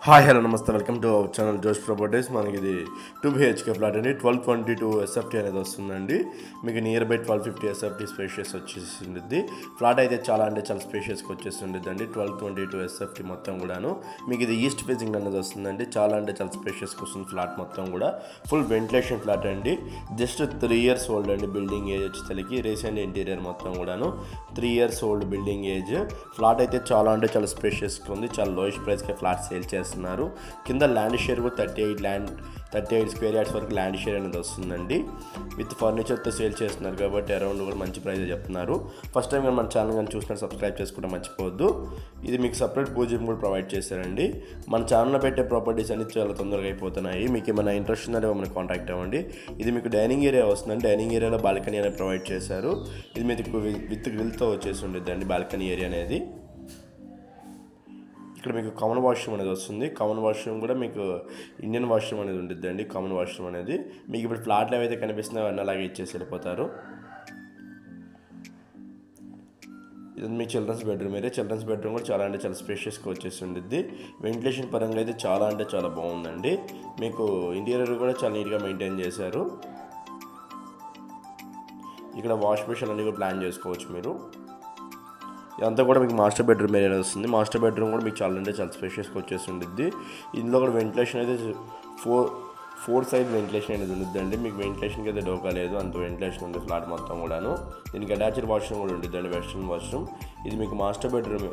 Hi hello నమస్తే welcome to our channel జోష్ properties. మనకి ఇది 2 BHK ఫ్లాట్ అండి. 1222 SFT అనేది వస్తుందండి. మీకు నియర్ బై 1250 SFT స్పేషియస్ వచ్చేసింది. ఫ్లాట్ అయితే చాలా స్పేషియస్గా వచ్చేసింది అండి. 1222 SFT మొత్తం కూడాను మీకు ఇది ఈస్ట్ ఫేసింగ్ అనేది వస్తుందండి. చాలా స్పేషియస్గా వస్తుంది ఫ్లాట్ మొత్తం కూడా. ఫుల్ వెంటిలేషన్ ఫ్లాట్ అండి. జస్ట్ 3 years ఓల్డ్ అండి. బిల్డింగ్ ఏజ్ వచ్చేసరికి రీసెంట్ ఇంటీరియర్ మొత్తం కూడాను 3 years old building age. Flat అయితే చాలా స్పేషియస్గా ఉంది. చాలా లోయెస్ట్ ప్రైస్కి ఫ్లాట్ సేల్ చేస్తున్నారు. కింద ల్యాండ్ షేర్ కూడా 38 స్క్వేర్ యార్డ్స్ వరకు ల్యాండ్ షేర్ అనేది వస్తుందండి. విత్ ఫర్నిచర్తో సేల్ చేస్తున్నారు కాబట్టి అరౌండ్ కూడా మంచి ప్రైస్ చెప్తున్నారు. ఫస్ట్ టైం మన ఛానల్ కానీ చూసినా సబ్స్క్రైబ్ చేసుకోవడం మర్చిపోవద్దు. ఇది మీకు సపరేట్ పూజ కూడా ప్రొవైడ్ చేశారండి. మన ఛానల్లో పెట్టే ప్రాపర్టీస్ అన్ని చాలా తొందరగా అయిపోతున్నాయి. మీకు ఏమైనా ఇంట్రెస్ట్ ఉందంటే మమ్మల్ని కాంటాక్ట్ అవ్వండి. ఇది మీకు డైనింగ్ ఏరియా వస్తుందండి. డైనింగ్ ఏరియాలో బాల్కనీ అనేది ప్రొవైడ్ చేశారు. ఇది మీకు విత్ గ్రిల్తో వచ్చేసి ఉండేది అండి బాల్కనీ ఏరియా అనేది. ఇక్కడ మీకు కామన్ వాష్రూమ్ అనేది వస్తుంది. కామన్ వాష్రూమ్ కూడా మీకు ఇండియన్ వాష్రూమ్ అనేది ఉంటుంది అండి. కామన్ వాష్రూమ్ అనేది మీకు ఇప్పుడు ఫ్లాట్లో ఏవైతే కనిపిస్తున్నాయో అన్నీ అలాగే ఇచ్చేసి వెళ్ళిపోతారు. ఇది మీ children's bedroom area. Children's bedroom కూడా చాలా స్పేషియస్గా వచ్చేసి ఉంటుంది. వెంటిలేషన్ పరంగా అయితే చాలా బాగుందండి. మీకు ఇంటీరియర్ కూడా చాలా నీట్గా మెయింటైన్ చేశారు. ఇక్కడ వాష్ బేసిన్ అన్నీ కూడా ప్లాన్ చేసుకోవచ్చు మీరు. ఇదంతా కూడా మీకు మాస్టర్ బెడ్రూమ్ ఏరియా వస్తుంది. మాస్టర్ బెడ్రూమ్ కూడా మీకు చాలా స్పేషియస్గా వచ్చేసి ఉంటుంది. ఇందులో కూడా వెంటిలేషన్ అయితే ఫోర్ సైడ్ వెంటిలేషన్ అనేది ఉంటుందండి. మీకు వెంటిలేషన్కి అయితే డోకా లేదు, అంత వెంటిలేషన్ ఉంది ఫ్లాట్ మొత్తం కూడాను. దీనికి అటాచ్డ్ వాష్రూమ్ కూడా ఉంటుందండి, వెస్ట్రన్ వాష్రూమ్. ఇది మీకు మాస్టర్ బెడ్రూమ్.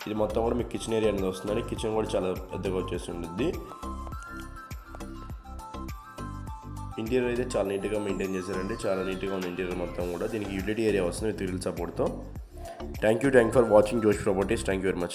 ఇది మొత్తం కూడా మీకు కిచెన్ ఏరియా అనేది వస్తుందండి. కిచెన్ కూడా చాలా పెద్దగా వచ్చేసి ఉంటుంది. ఇంటీరియర్ అయితే చాలా నీట్గా మెయింటైన్ చేశారండి. చాలా నీట్గా ఉంది ఇంటీరియర్ మొత్తం కూడా. దీనికి యూటిలిటీ ఏరియా వస్తుంది విత్ గ్రిల్ సపోర్ట్తో. Thank you for watching Josh Properties. Thank you very much.